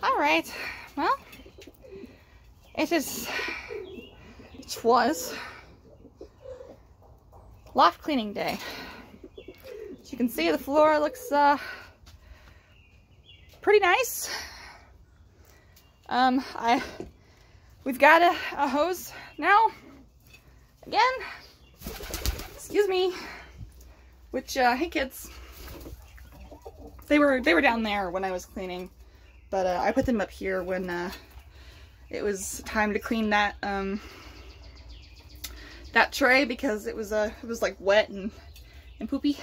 Alright, well, it was loft cleaning day. As you can see, the floor looks pretty nice. We've got a hose now, again, excuse me, which, hey kids, they were down there when I was cleaning. But I put them up here when it was time to clean that that tray because it was like wet and poopy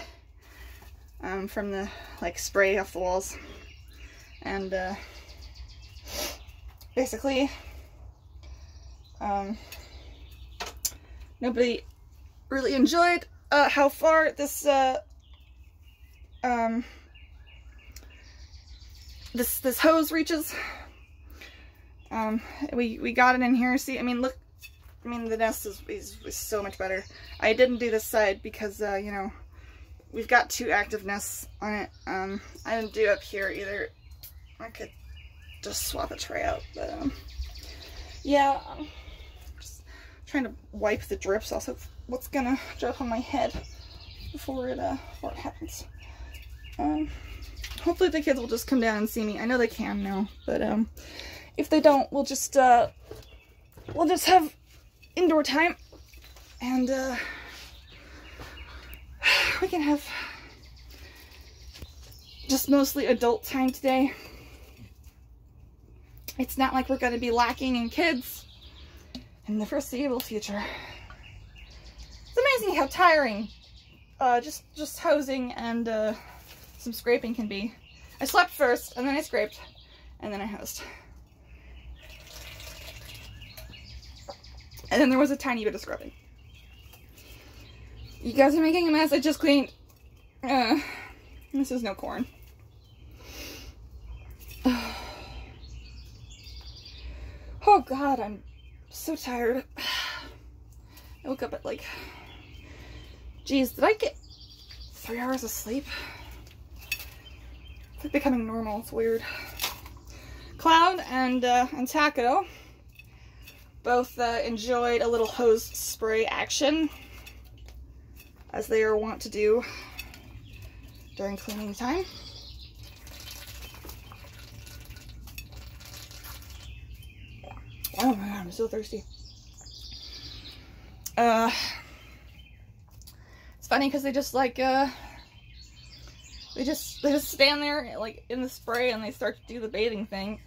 from the like spray off the walls, and basically nobody really enjoyed how far this this hose reaches. We got it in here. See, I mean, look, I mean, the nest is so much better. I didn't do this side because, you know, we've got 2 active nests on it. I didn't do up here either. I could just swap a tray out, but, yeah, just trying to wipe the drips off of what's gonna drop on my head before it happens. Hopefully the kids will just come down and see me. I know they can now, but if they don't, we'll just have indoor time, and we can have just mostly adult time today. It's not like we're going to be lacking in kids in the foreseeable future. It's amazing how tiring just hosing and some scraping can be. I slept first, and then I scraped, and then I hosed. And then there was a tiny bit of scrubbing. You guys are making a mess. I just cleaned. This is no corn. Oh god, I'm so tired. I woke up at like... Geez, did I get 3 hours of sleep? It's becoming normal. It's weird. Cloud and Taco both enjoyed a little hose spray action, as they are wont to do during cleaning time. Oh my god, I'm so thirsty. It's funny because they just like they just stand there like in the spray and they start to do the bathing thing.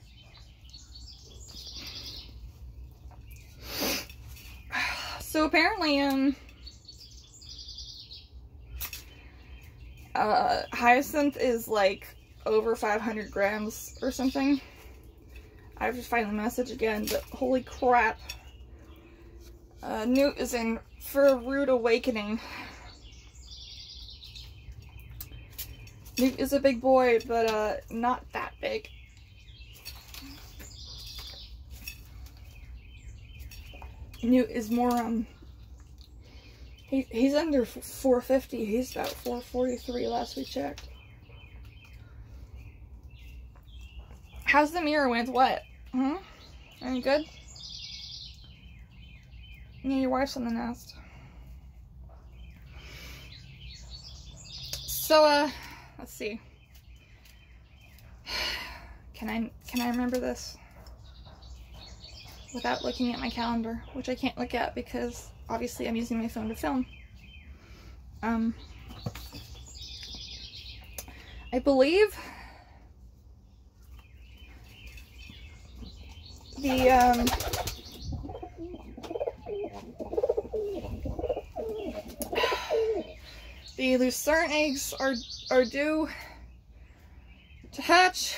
So apparently Hyacinth is like over 500 grams or something. I have to find the message again, but holy crap. Newt is in for a rude awakening. Newt is a big boy, but not that big. Newt is more, he's under 450. He's about 443 last we checked. How's the mirror with what? Any good? Yeah, your wife's on the nest. So, let's see. Can I remember this without looking at my calendar, which I can't look at because obviously I'm using my phone to film. I believe the lucerne eggs are due to hatch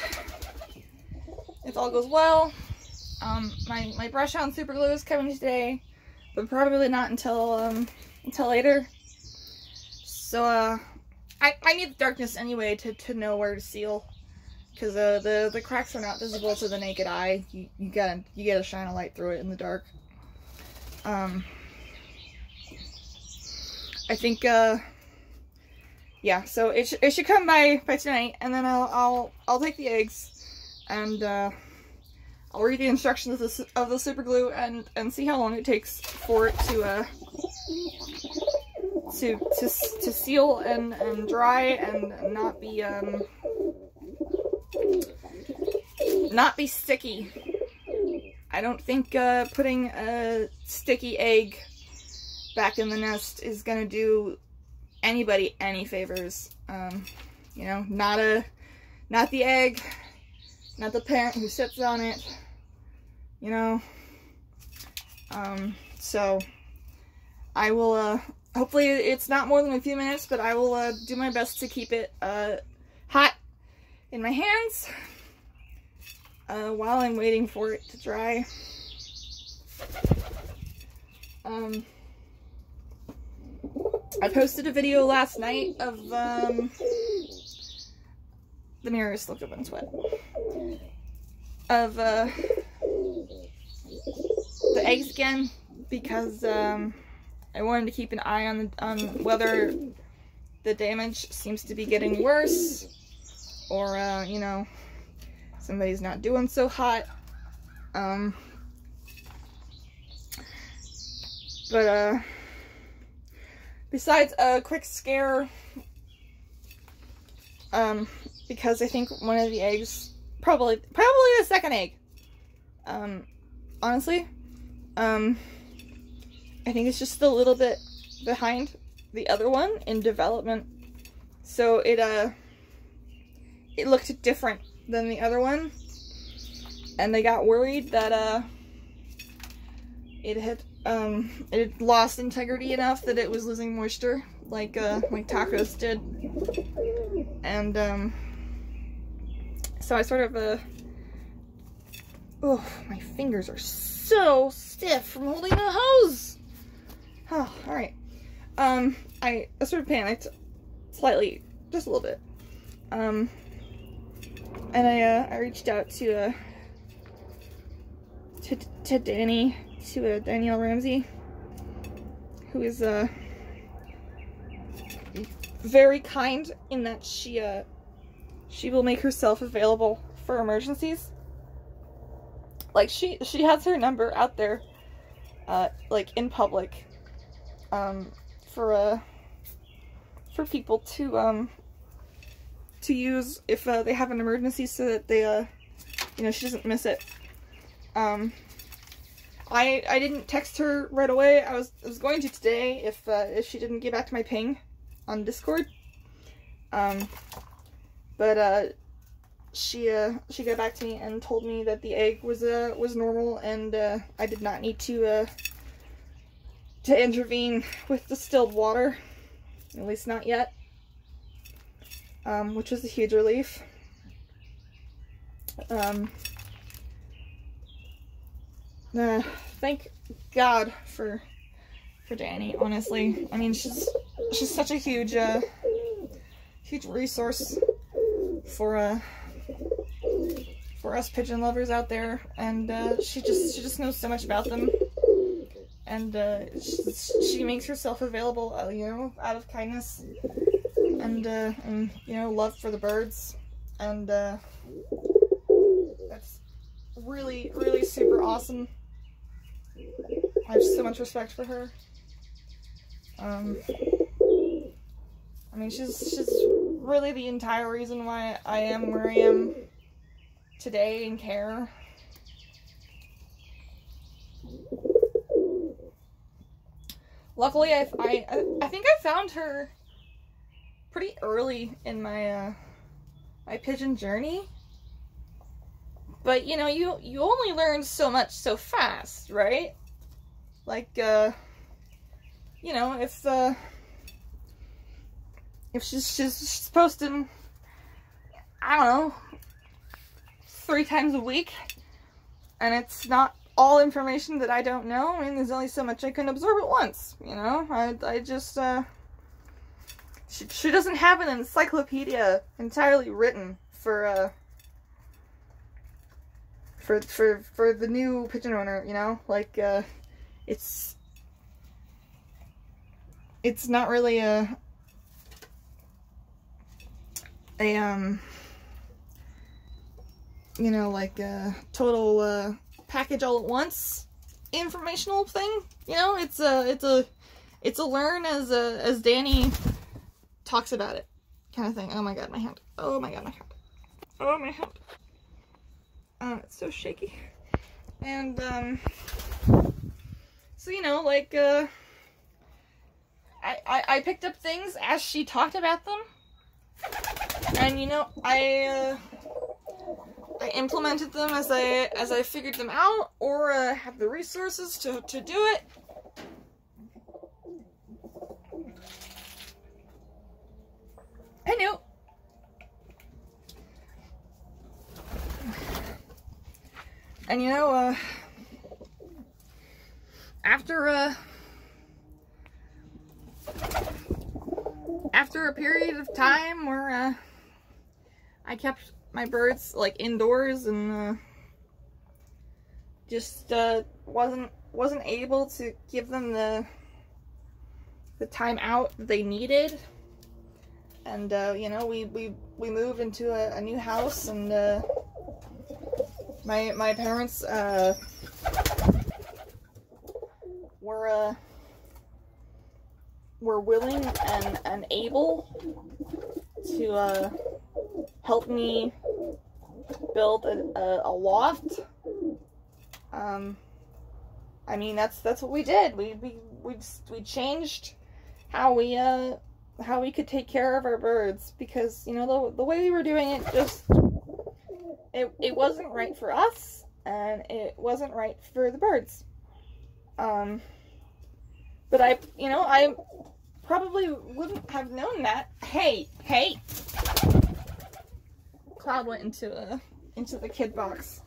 if all goes well. My brush on super glue is coming today, but probably not until later. So I need the darkness anyway to know where to seal, because the cracks are not visible to the naked eye. You gotta shine a light through it in the dark. I think yeah, so it should come by tonight, and then I'll take the eggs and I'll read the instructions of the super glue and see how long it takes for it to seal and dry and not be sticky. I don't think putting a sticky egg back in the nest is gonna do anybody any favors. You know, not the egg, not the parent who sits on it, you know. So I will, hopefully it's not more than a few minutes, but I will do my best to keep it hot in my hands while I'm waiting for it to dry. I posted a video last night of, the mirror is still covered in sweat, of the eggs again, because I wanted to keep an eye on whether the damage seems to be getting worse, or you know, somebody's not doing so hot. But besides a quick scare, because I think one of the eggs, probably the second egg, honestly, I think it's just a little bit behind the other one in development, so it looked different than the other one, and they got worried that it had lost integrity enough that it was losing moisture, like tacos did, and so I sort of oh, my fingers are so stiff from holding the hose. Oh, all right. I sort of panicked slightly, just a little bit, and I reached out to Danielle Ramsey, who is very kind in that she will make herself available for emergencies. Like, she has her number out there, like, in public, for people to use if they have an emergency, so that they you know, she doesn't miss it. I didn't text her right away. I was going to today if she didn't get back to my ping on Discord. But she got back to me and told me that the egg was normal, and I did not need to intervene with distilled water, at least not yet, which was a huge relief. Thank God for Danny, honestly. I mean, she's such a huge resource for us pigeon lovers out there, and she just knows so much about them, and she makes herself available, you know, out of kindness and you know, love for the birds, and that's really, really super awesome. I have so much respect for her. I mean, she's really the entire reason why I am where I am today in care. Luckily, I think I found her pretty early in my my pigeon journey. But, you know, you only learn so much so fast, right? Like, you know, if she's posting, I don't know, 3 times a week, and it's not all information that I don't know, I mean, there's only so much I can absorb at once, you know? I just, she doesn't have an encyclopedia entirely written for the new pigeon owner, you know? Like, it's not really a you know, like a total package all at once informational thing. You know, it's a learn as Danny talks about it kind of thing. Oh my god, my hand. Oh my god, my hand. Oh my hand. It's so shaky. And so, you know, like I picked up things as she talked about them, and you know, I implemented them as I figured them out, or have the resources to do it. I knew. And you know, after a period of time where I kept my birds like indoors and just wasn't able to give them the time out they needed, and you know, we moved into a new house, and my parents were willing and able to help me build a loft. I mean, that's what we did. We changed how we could take care of our birds, because, you know, the way we were doing it, just it wasn't right for us, and it wasn't right for the birds. But I probably wouldn't have known that. Hey! Cloud went into the kid box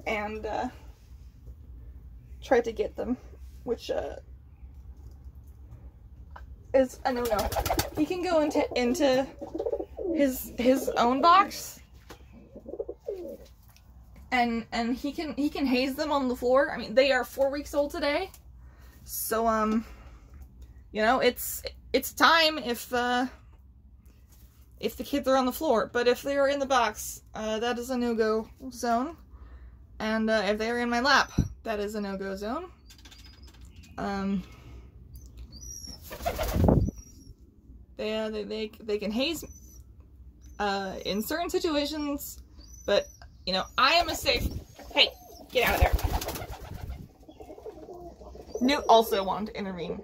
and tried to get them, which is a no-no. He can go into his own box, and he can haze them on the floor. I mean, they are 4 weeks old today, so you know, it's time if the kids are on the floor. But if they are in the box, that is a no-go zone. And if they are in my lap, that is a no-go zone. They can haze in certain situations, but, you know, I am a safe... Hey, get out of there. Newt also wanted to intervene.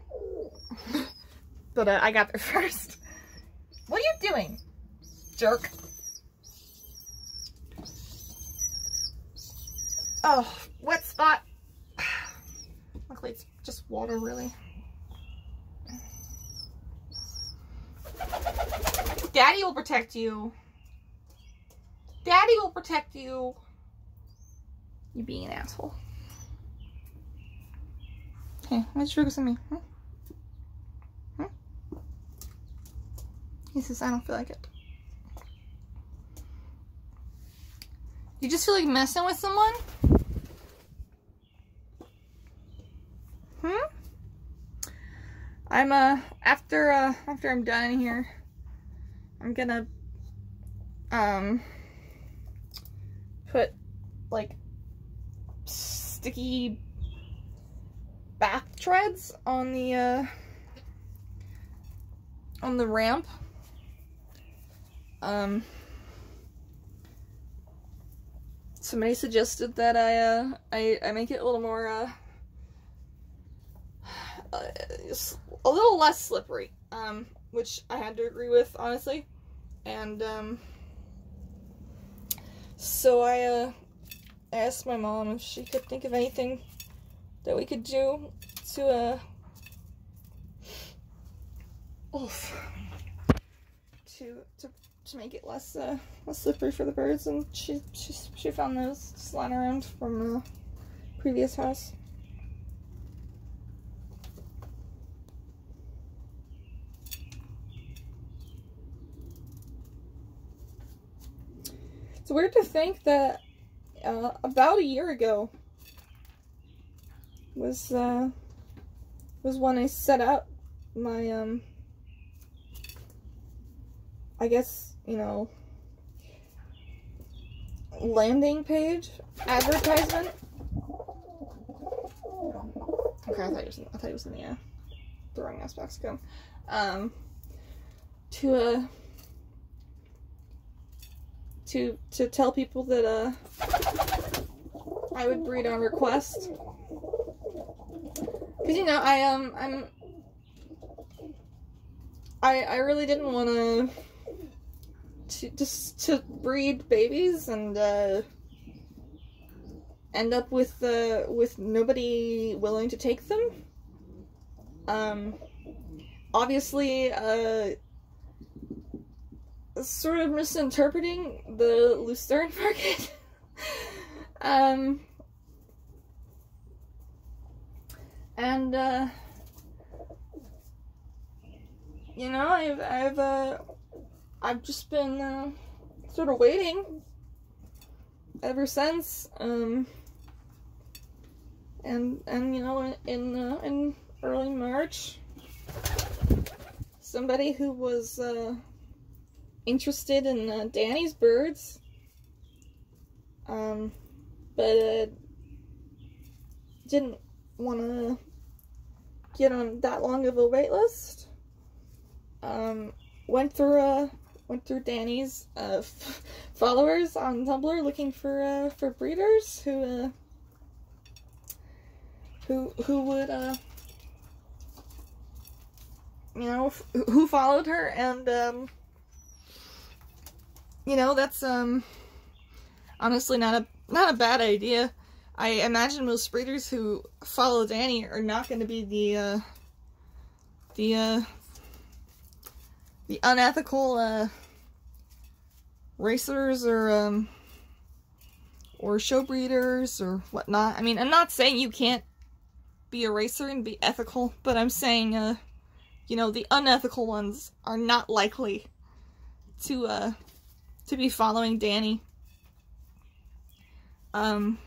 But I got there first. What are you doing, jerk? Oh, wet spot. Luckily it's just water, really. Daddy will protect you. Daddy will protect you. You being an asshole. Okay, why don't you focus on me? Huh? Huh? He says, I don't feel like it. You just feel like messing with someone? I'm after I'm done here, I'm gonna put like sticky bath treads on the ramp. Somebody suggested that I make it a little more a little less slippery, which I had to agree with, honestly. And so I asked my mom if she could think of anything that we could do to make it less slippery for the birds, and she found those just lying around from the previous house. It's weird to think that about a year ago was when I set up my I guess, you know, landing page advertisement. Okay, I thought he was in the wrong ass box. Go. To tell people that I would breed on request. Cause you know I really didn't want to breed babies and end up with nobody willing to take them. Obviously, sort of misinterpreting the Lucerne market. You know, I've just been sort of waiting ever since. And you know, in early March, somebody who was interested in Danny's birds, but didn't want to get on that long of a wait list. Went through Danny's followers on Tumblr looking for breeders who would you know, who followed her, and you know, that's honestly not a bad idea. I imagine most breeders who follow Danny are not going to be the unethical racers or show breeders or whatnot. I mean, I'm not saying you can't be a racer and be ethical, but I'm saying you know, the unethical ones are not likely to be following Danny. And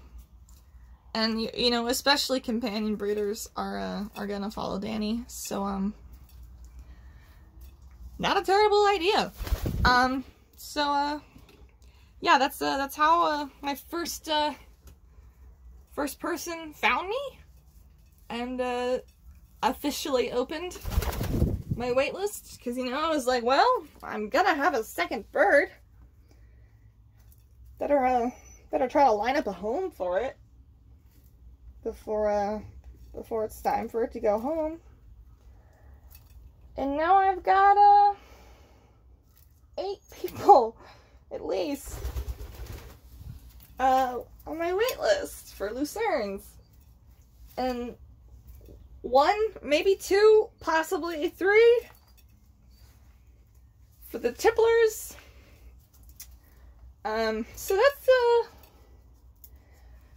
you know, especially companion breeders are gonna follow Danny, so not a terrible idea. Yeah, that's how my first person found me and officially opened my waitlist, because you know, I was like, well, I'm gonna have a second bird. Better try to line up a home for it before it's time for it to go home. And now I've got 8 people at least on my wait list for Lucernes, and 1, maybe 2, possibly 3 for the tipplers. So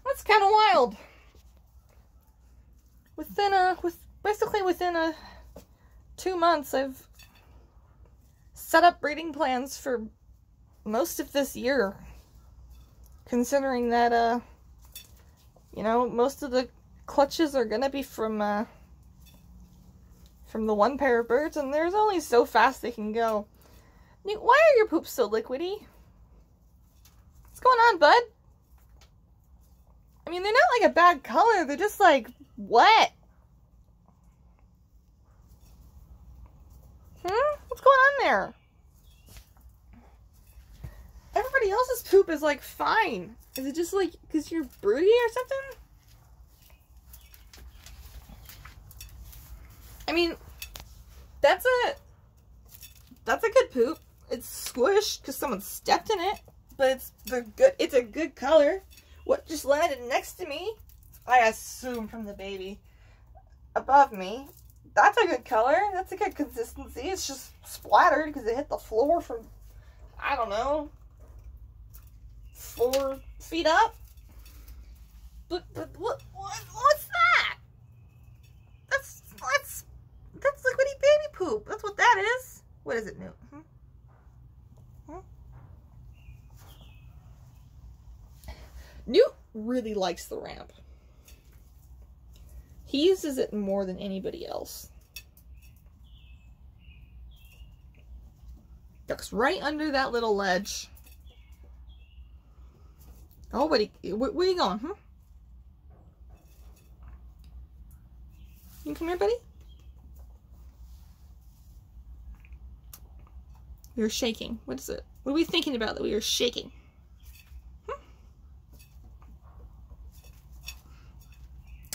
that's kind of wild. Basically within 2 months, I've set up breeding plans for most of this year. Considering that, you know, most of the clutches are gonna be from the 1 pair of birds, and there's only so fast they can go. Newt, why are your poops so liquidy? What's going on, bud? I mean, they're not like a bad color, they're just like wet. What's going on there? Everybody else's poop is like fine. Is it just like because you're broody or something? I mean, that's a good poop. It's squished because someone stepped in it, but it's a good color. What just landed next to me, I assume from the baby above me, that's a good color. That's a good consistency. It's just splattered because it hit the floor from, I don't know, 4 feet up. But what's that? That's liquidy baby poop. That's what that is. What is it, Newt? Newt really likes the ramp. He uses it more than anybody else. Ducks right under that little ledge. Oh, buddy, where are you going, huh? You come here, buddy? You're shaking. What is it? What are we thinking about that we are shaking?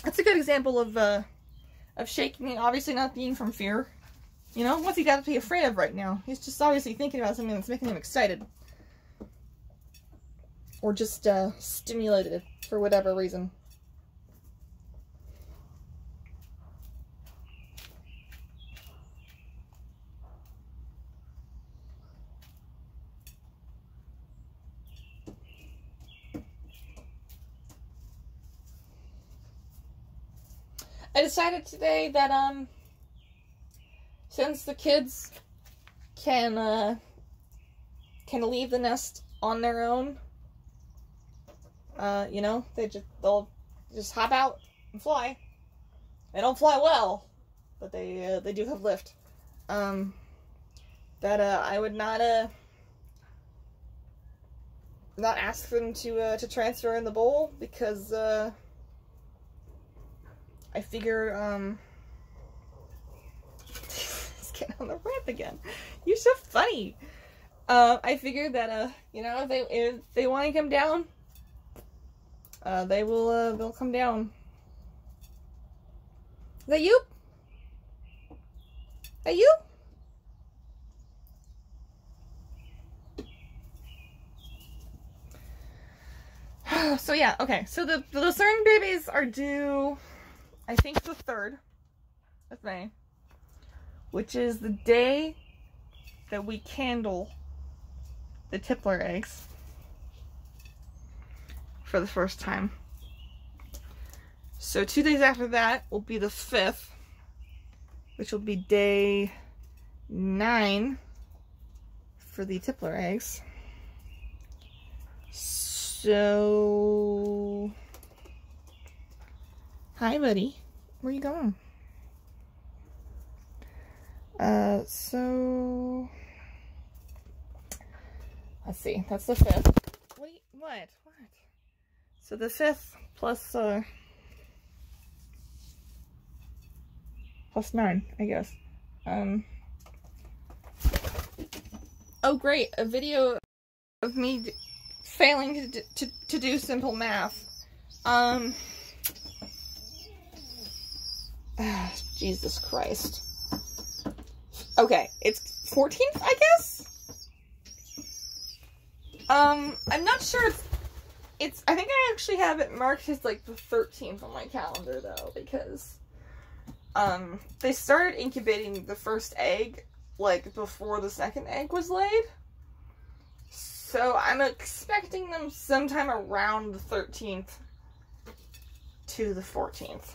That's a good example of shaking and obviously not being from fear. You know, what's he got to be afraid of right now? He's just obviously thinking about something that's making him excited. Or just stimulated for whatever reason. I decided today that, since the kids can leave the nest on their own, you know, they'll just hop out and fly. They don't fly well, but they do have lift. That, I would not ask them to transfer in the bowl, because, I figure, he's getting on the ramp again. You're so funny. I figured that, you know, if they want to come down, they'll come down. Is that you? Are you? So yeah, okay. So the Lucerne babies are due, I think, the 3rd of May, which is the day that we candle the tippler eggs for the first time. So 2 days after that will be the 5th, which will be day 9 for the tippler eggs. So, hi buddy, where are you going? So, let's see, that's the 5th. What? So the 5th plus 9, I guess. Oh great, a video of me failing to do simple math. Jesus Christ. Okay, it's 14th, I guess? I'm not sure it's I think I actually have it marked as like the 13th on my calendar though, because they started incubating the first egg like before the second egg was laid. So I'm expecting them sometime around the 13th to the 14th.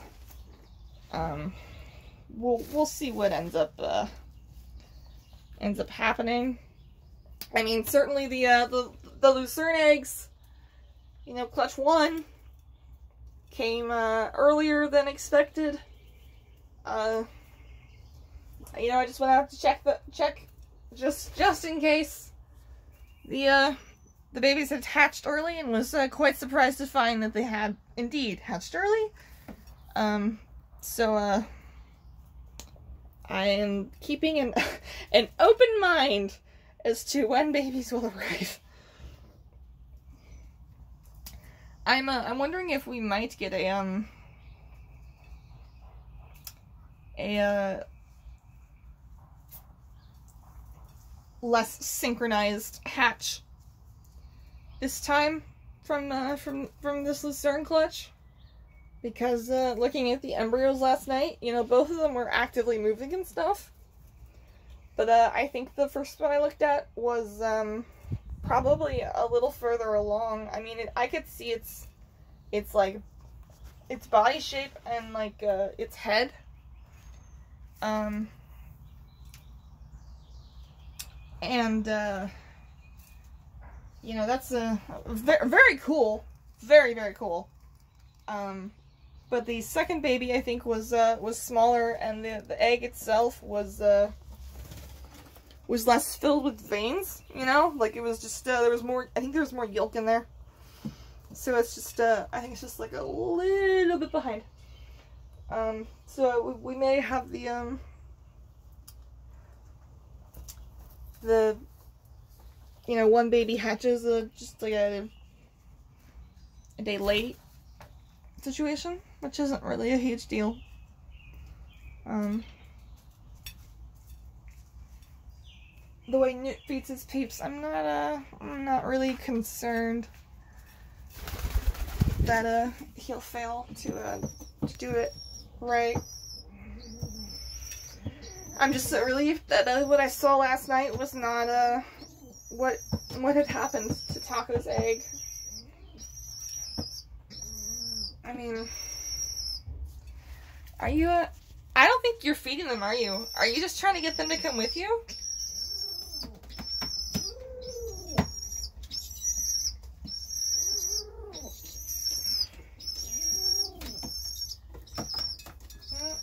We'll see what ends up happening. I mean, certainly the Lucerne eggs, you know, clutch 1 came earlier than expected. You know, I just want to have to check just in case. The babies had hatched early, and was quite surprised to find that they had indeed hatched early. So I am keeping an open mind as to when babies will arrive. I'm wondering if we might get a less synchronized hatch this time from this Lucerne clutch, because looking at the embryos last night, you know, both of them were actively moving and stuff, but I think the first one I looked at was probably a little further along. I mean, I could see its like its body shape and like its head. And, you know, that's very cool. Very, very cool. But the second baby, I think, was smaller, and the egg itself was less filled with veins, you know? Like, it was just, there was more, I think there was more yolk in there. So it's just, I think it's just like a little bit behind. So we may have the, you know, one baby hatches just like a day late situation, which isn't really a huge deal. The way Newt feeds his peeps, I'm not really concerned that he'll fail to do it right. I'm just so relieved that what I saw last night was not what had happened to Taco's egg. I mean, are you I don't think you're feeding them, are you? Are you just trying to get them to come with you?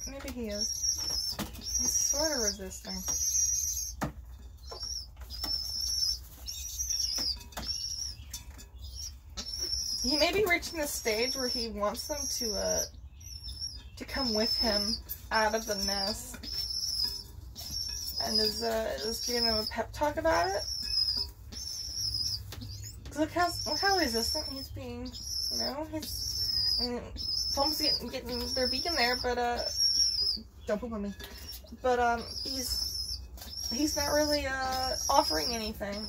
Maybe he is. He's sort of resisting. He may be reaching the stage where he wants them to come with him out of the nest, and is giving them a pep talk about it. Look how resistant he's being. You know, he's. I mean, Tom's getting their beak in there, but don't poop on me. But he's not really offering anything.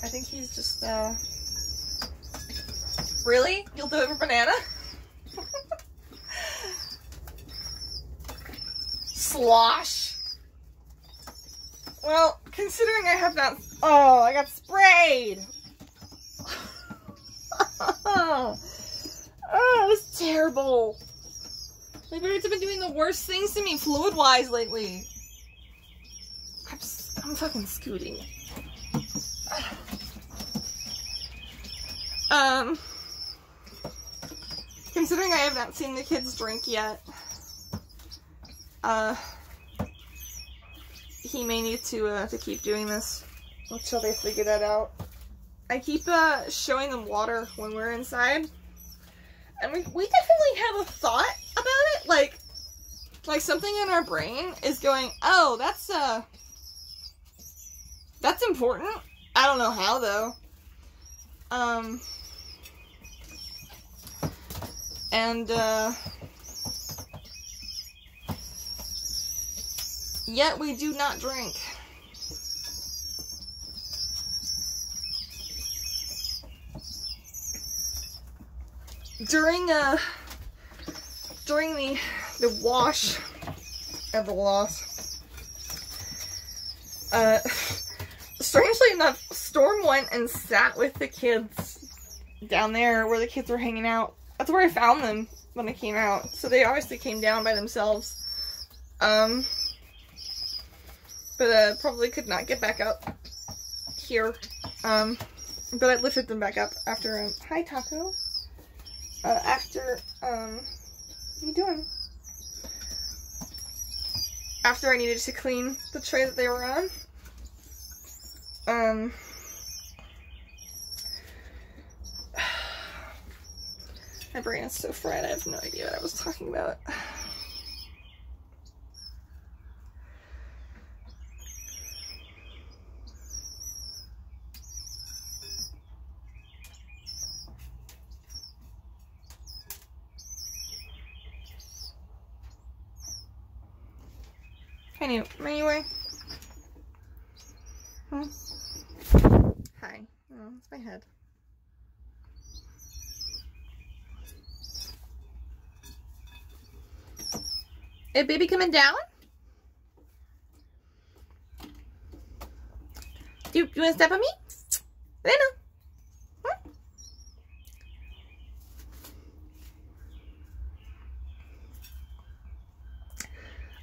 I think he's just really? You'll do it for banana? Slosh. Well, considering I have not. Oh, I got sprayed. Oh, that was terrible. My birds have been doing the worst things to me fluid-wise lately. I'm fucking scooting. Considering I have not seen the kids drink yet, he may need to keep doing this until they figure that out. I keep showing them water when we're inside, and we definitely have a thought about it, like something in our brain is going, oh, that's important. I don't know how though. Yet we do not drink. During the wash of the Loft, strangely enough, Storm went and sat with the kids down there where the kids were hanging out. That's where I found them when I came out. So they obviously came down by themselves. But probably could not get back up here. But I lifted them back up after, hi Taco. What are you doing? After I needed to clean the tray that they were on. My brain is so fried, I have no idea what I was talking about. Anyway. Huh? Hi. Oh, it's my head. Hey, baby, coming down? Do you want to step on me? Lena? Huh?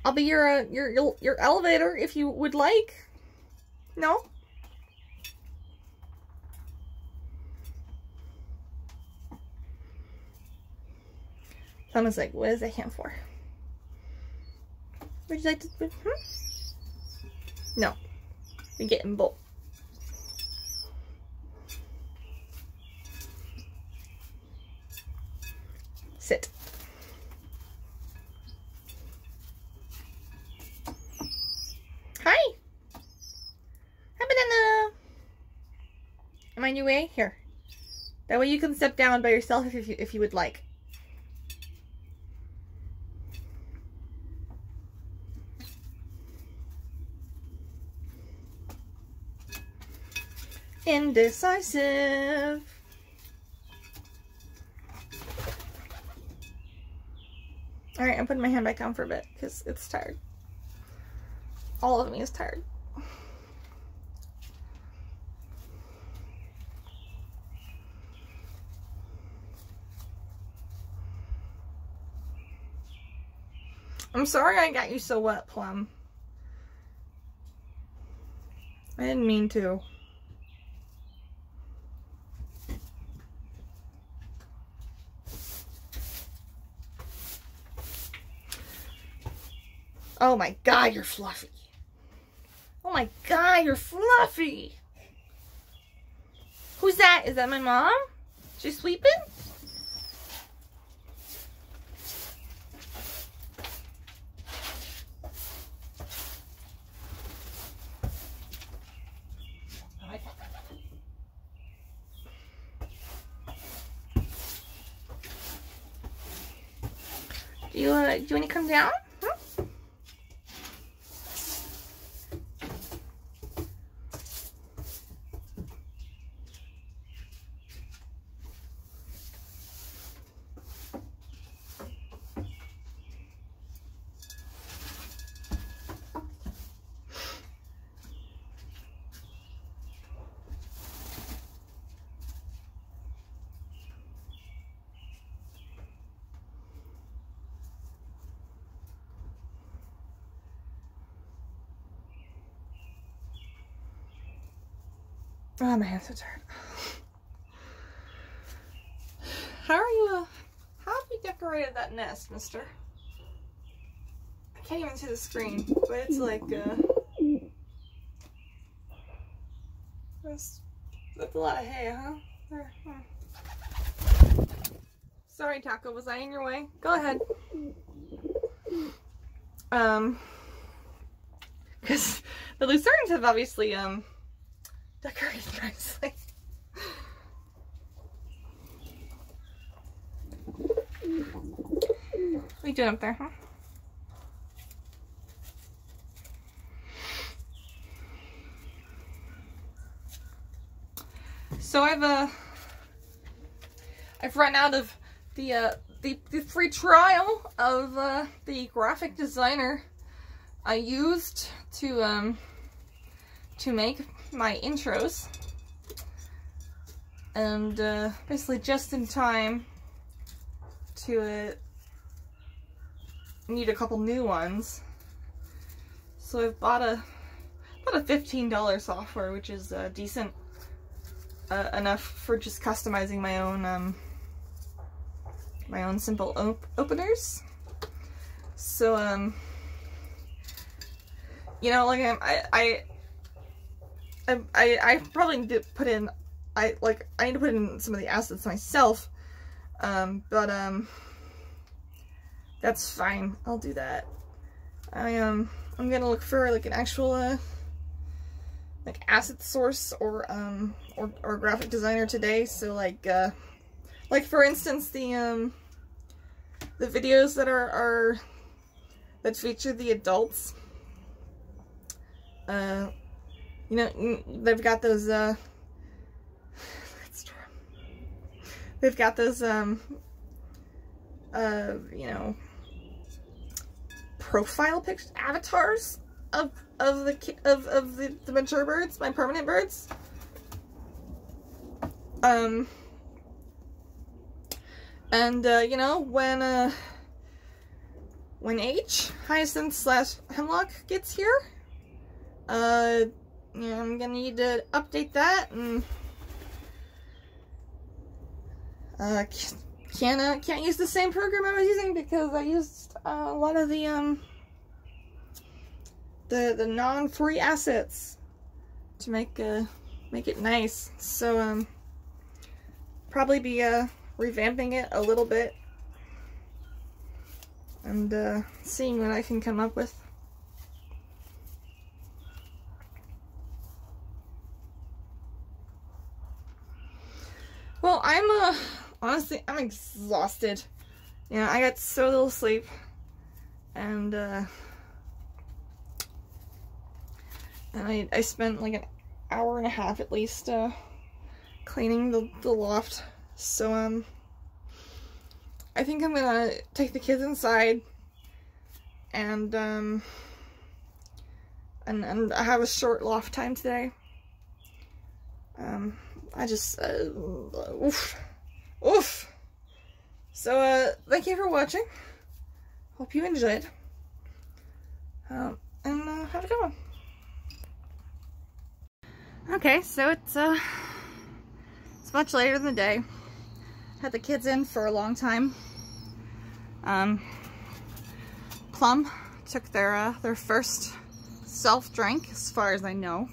I'll be your elevator if you would like. No? Someone's like, what is that hand for? Would you like to? No. You're getting both. Sit. Hi. Hi, banana. Am I in your way? Here. That way you can step down by yourself if you would like. Indecisive. Alright, I'm putting my hand back down for a bit because it's tired. All of me is tired. I'm sorry I got you so wet, Plum. I didn't mean to. Oh my god, you're fluffy. Oh my god, you're fluffy. Who's that? Is that my mom? She's sweeping? Do you want to come down? Huh? Oh, my hands are tired. How are you, how have you decorated that nest, mister? I can't even see the screen, but it's like, that's a lot of hay, huh? There, Sorry, Taco, was I in your way? Go ahead. Because the Lucernans have obviously, decorated nicely. What are you doing up there, huh? So I've run out of the free trial of the graphic designer I used to make my intros, and basically just in time to need a couple new ones. So I've bought a $15 software, which is decent enough for just customizing my own simple openers. So you know, like I probably need to put in I need to put in some of the assets myself, but that's fine. I'll do that. I'm gonna look for like an actual like asset source or graphic designer today. So like for instance the videos that that feature the adults. You know, they've got those, they've got those, you know, profile pictures, avatars of the mature birds, my permanent birds. And, you know, when H, Hyacinth / Hemlock gets here, you know, I'm gonna need to update that, and can't use the same program I was using because I used a lot of the non-free assets to make it nice. So probably be revamping it a little bit and seeing what I can come up with. Well, honestly, I'm exhausted. You know, I got so little sleep, and I spent like an hour and a half at least cleaning the loft. So I think I'm gonna take the kids inside and I have a short loft time today. I just oof. So thank you for watching. Hope you enjoyed. And have a good one. Okay, so it's much later in the day. Had the kids in for a long time. Plum took their first self drink, as far as I know.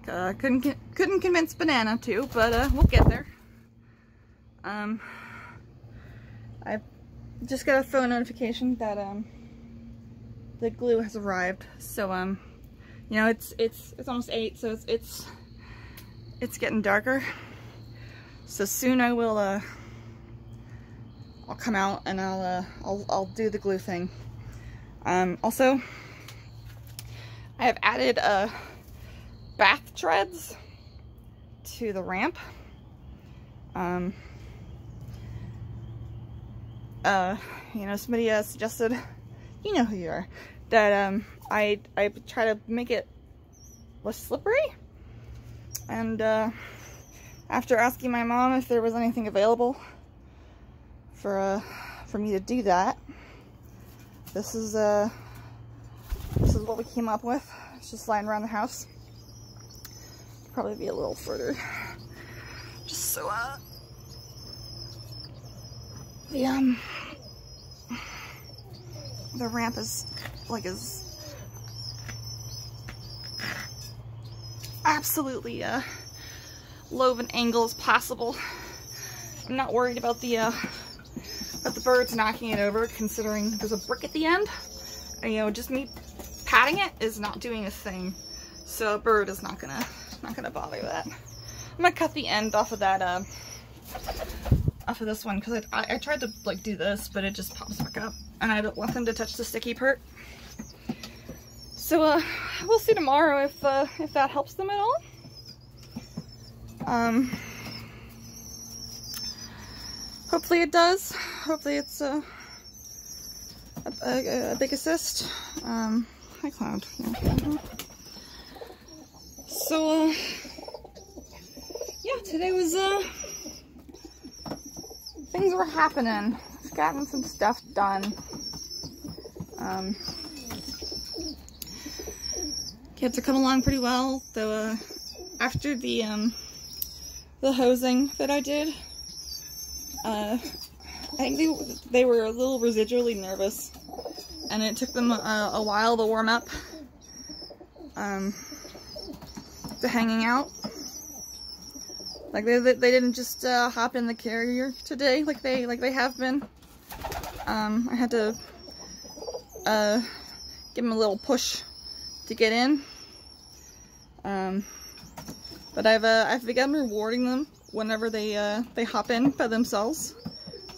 Couldn't convince Banana to, but we'll get there. I just got a phone notification that the glue has arrived. So you know, it's almost 8, so it's getting darker. So soon I will I'll come out and I'll do the glue thing. Also, I have added bath treads to the ramp. You know, somebody suggested, you know who you are, that I try to make it less slippery, and after asking my mom if there was anything available for me to do that, this is what we came up with. It's just lying around the house. Probably be a little further, just so the ramp is like as absolutely low of an angle as possible. I'm not worried about the birds knocking it over, considering there's a brick at the end. And, you know, just me patting it is not doing a thing, so a bird is not gonna bother that. I'm gonna cut the end off of that off of this one, because I tried to like do this, but it just pops back up, and I don't want them to touch the sticky part. So we'll see tomorrow if that helps them at all. Hopefully it does. Hopefully it's a big assist. Hi Cloud. Yeah. So yeah, today was things were happening. I've gotten some stuff done. Kids are coming along pretty well, though. After the hosing that I did, I think they were a little residually nervous, and it took them a while to warm up to hanging out. Like they didn't just hop in the carrier today like they have been. I had to give them a little push to get in. But I've begun rewarding them whenever they hop in by themselves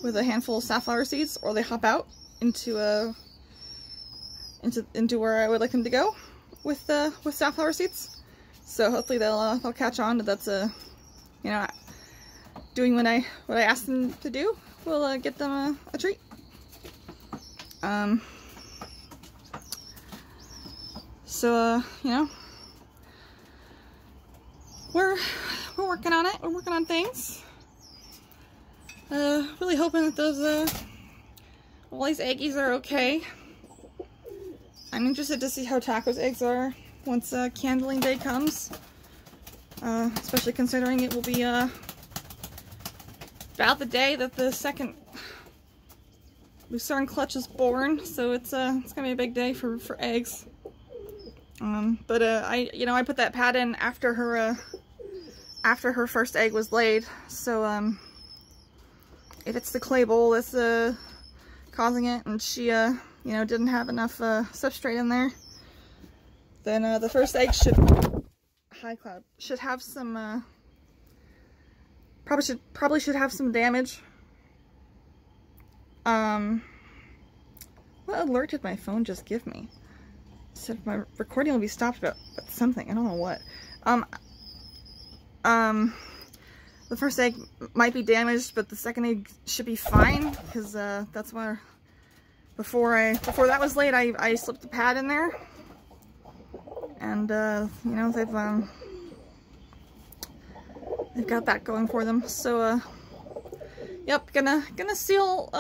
with a handful of safflower seeds, or they hop out into where I would like them to go with safflower seeds. So hopefully they'll catch on that that's you know, doing what I asked them to do will get them a treat. So you know, we're working on it. We're working on things. Really hoping that those all these eggies are okay. I'm interested to see how Taco's eggs are once candling day comes. Especially considering it will be about the day that the second Lucerne clutch is born, so it's gonna be a big day for eggs. But I put that pad in after her first egg was laid, so if it's the clay bowl that's causing it, and she, you know, didn't have enough substrate in there, then the first egg should, hi Cloud, should have some, probably should have some damage. What alert did my phone just give me? It said my recording will be stopped about something. I don't know what. The first egg might be damaged, but the second egg should be fine, because that's why before that was laid, I slipped the pad in there, and you know, they've got that going for them. So yep, gonna seal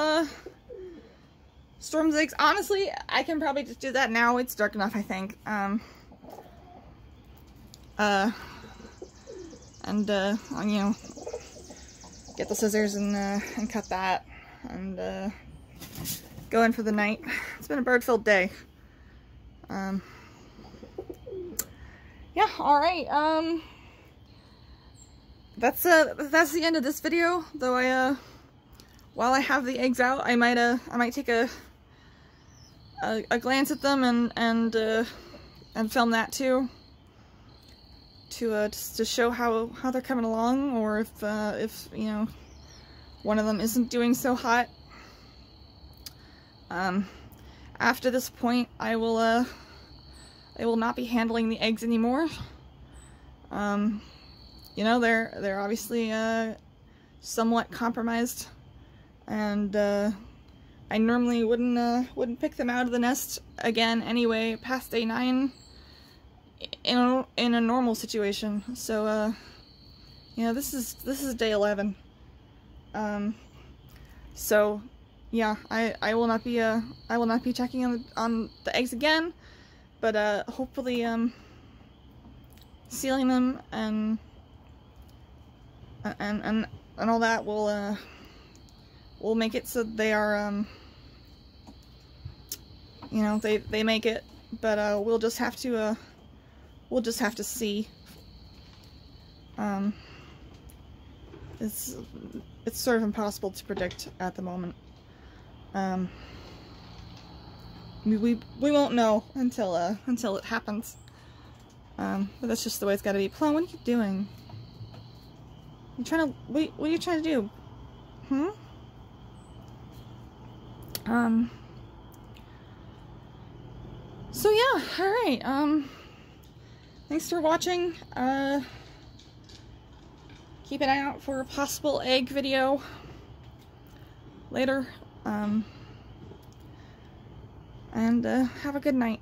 Storm's eggs. Honestly, I can probably just do that now. It's dark enough, I think. You know, get the scissors and cut that, and go in for the night. It's been a bird-filled day. Yeah, all right. That's the end of this video. Though while I have the eggs out, I might take a glance at them and film that too. Just to show how they're coming along, or if you know, one of them isn't doing so hot. After this point, I will not be handling the eggs anymore. You know, they're obviously somewhat compromised, and I normally wouldn't pick them out of the nest again anyway past day 9. In a normal situation. So you know, this is day 11. So yeah, I will not be checking on the eggs again, but hopefully sealing them and all that will make it so they are you know, they make it, but we'll just have to see. It's sort of impossible to predict at the moment. We won't know until it happens. But that's just the way it's got to be. Plum, what are you doing? You trying to wait? What are you trying to do? So yeah, all right. Thanks for watching. Keep an eye out for a possible egg video later. And have a good night.